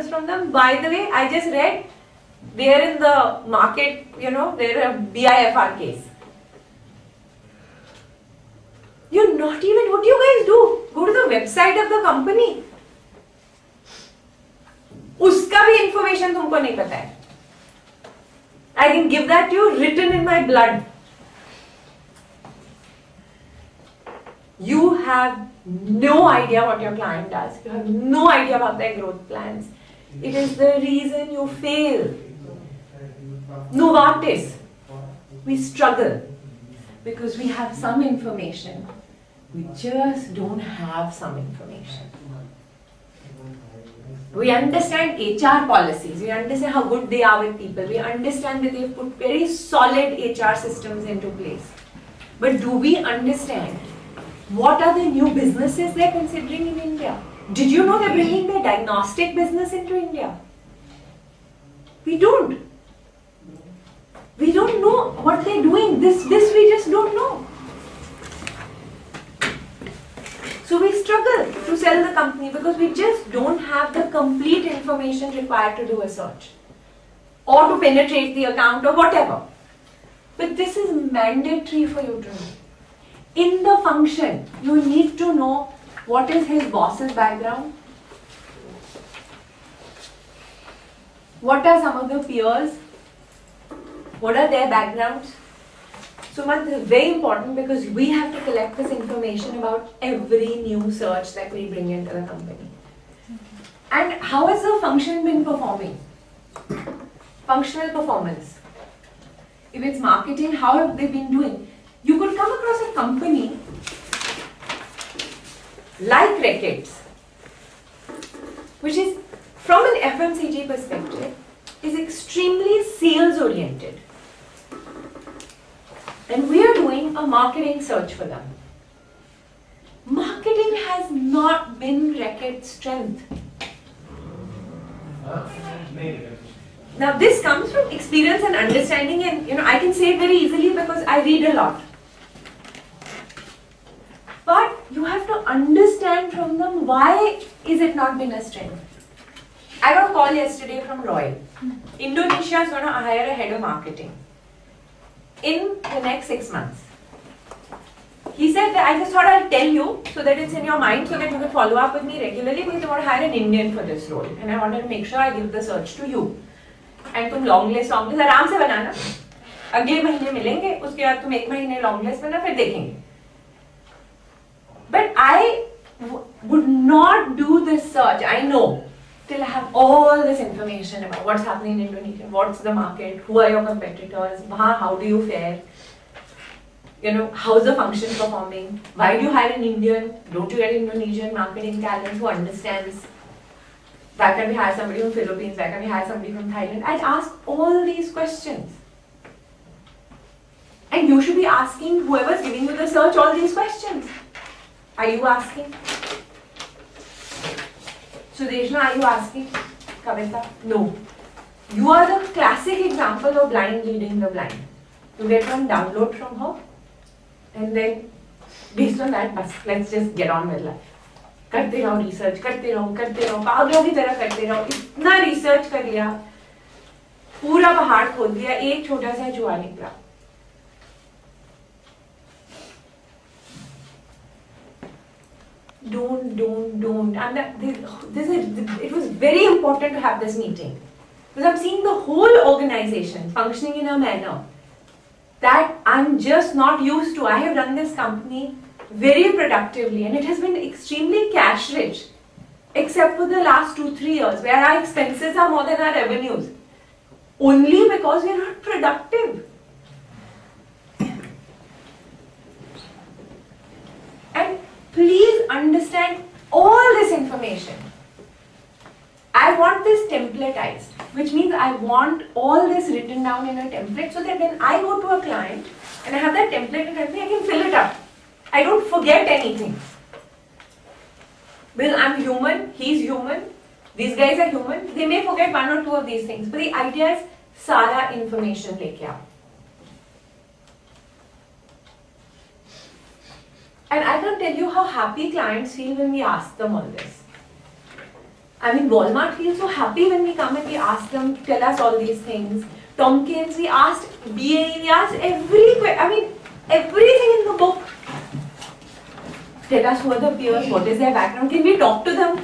from them. By the way, I just read they're in the market, they're a BIFR case. You're not even, what do you guys do? Go to the website of the company. उसका भी information तुमको नहीं पता है. I can give that to you written in my blood. You have no idea what your client does. You have no idea about their growth plans. It is the reason you fail. Novartis, we struggle because we have some information. We just don't have some information. We understand HR policies. We understand how good they are with people. We understand that they've put very solid HR systems into place. But do we understand what are the new businesses they're considering in India? Did you know they're bringing their diagnostic business into India? We don't. We don't know what they're doing. This we just don't know. So we struggle to sell the company because we just don't have the complete information required to do a search or to penetrate the account or whatever. But this is mandatory for you to know. In the function, you need to know what is his boss's background, what are some of the peers, what are their backgrounds. So this is very important because we have to collect this information about every new search that we bring into the company. And how has the function been performing? Functional performance. If it's marketing, how have they been doing? You could come across a company like Reckitt's, which is, from an FMCG perspective, is extremely sales oriented. And we are doing a marketing search for them. Marketing has not been Reckitt's strength. Now this comes from experience and understanding, and I can say it very easily because I read a lot. But you have to understand from them why is it not been a strength. I got a call yesterday from Roy. Indonesia is going to hire a head of marketing in the next 6 months. He said that I just thought I'll tell you so that it's in your mind so that you can follow up with me regularly because I want to hire an Indian for this role and I wanted to make sure I give the search to you. And तुम long list आराम से बनाना. अगले महीने मिलेंगे, उसके बाद तुम 1 महीने long list बना, फिर देखेंगे. But I would not do this search, I know, till I have all this information about what's happening in Indonesia, what's the market, who are your competitors, how do you fare, how's the function performing, why do you hire an Indian, don't you get Indonesian marketing talent who understands, why can't we hire somebody from Philippines, why can't we hire somebody from Thailand? I'd ask all these questions. And you should be asking whoever's giving you the search all these questions. Are you asking? Sudeshna, are you asking? Kavita? No. You are the classic example of blind leading the blind. You get one download from her and then based on that, let's just get on with life. करते रहो research, करते रहो, पागलों की तरह करते रहो, इतना research कर लिया, पूरा पहाड़ खोद दिया, एक छोटा सा जुआ निकला. Don't. And it was very important to have this meeting. Because I'm seeing the whole organization functioning in a manner that I'm just not used to. I have run this company very productively and it has been extremely cash rich. Except for the last 2-3 years where our expenses are more than our revenues. Only because we are not productive. And please understand all this information. I want this templatized, which means I want all this written down in a template so that when I go to a client and I have that template in front of me, I can fill it up. I don't forget anything. Well, I'm human, he's human, these guys are human, they may forget 1 or 2 of these things, but the idea is सारा information लेके आओ. And I can tell you how happy clients feel when we ask them all this. I mean, Walmart feels so happy when we come and we ask them to tell us all these things. Tomkins, we asked BAE, we asked everything in the book. Tell us who are the peers, what is their background, can we talk to them?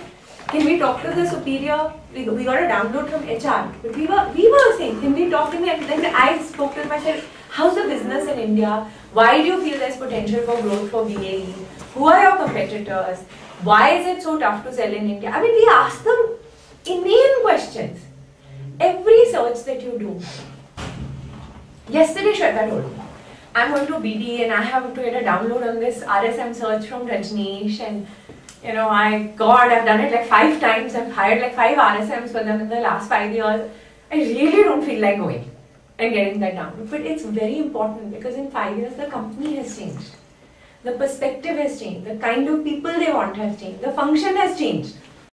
Can we talk to the superior? We got a download from HR, but we were saying, can we talk to them? Then I spoke to them, I said, how's the business in India? Why do you feel there's potential for growth for BAE? Who are your competitors? Why is it so tough to sell in India? I mean, we ask them inane questions. Every search that you do. Yesterday, Shweta told me, I'm going to BD and I have to get a download on this RSM search from Rajneesh, and I've done it like 5 times. I've hired like 5 RSMs for them in the last 5 years. I really don't feel like going and getting that download. But it's very important because in 5 years, the company has changed. The perspective has changed. The kind of people they want has changed. The function has changed.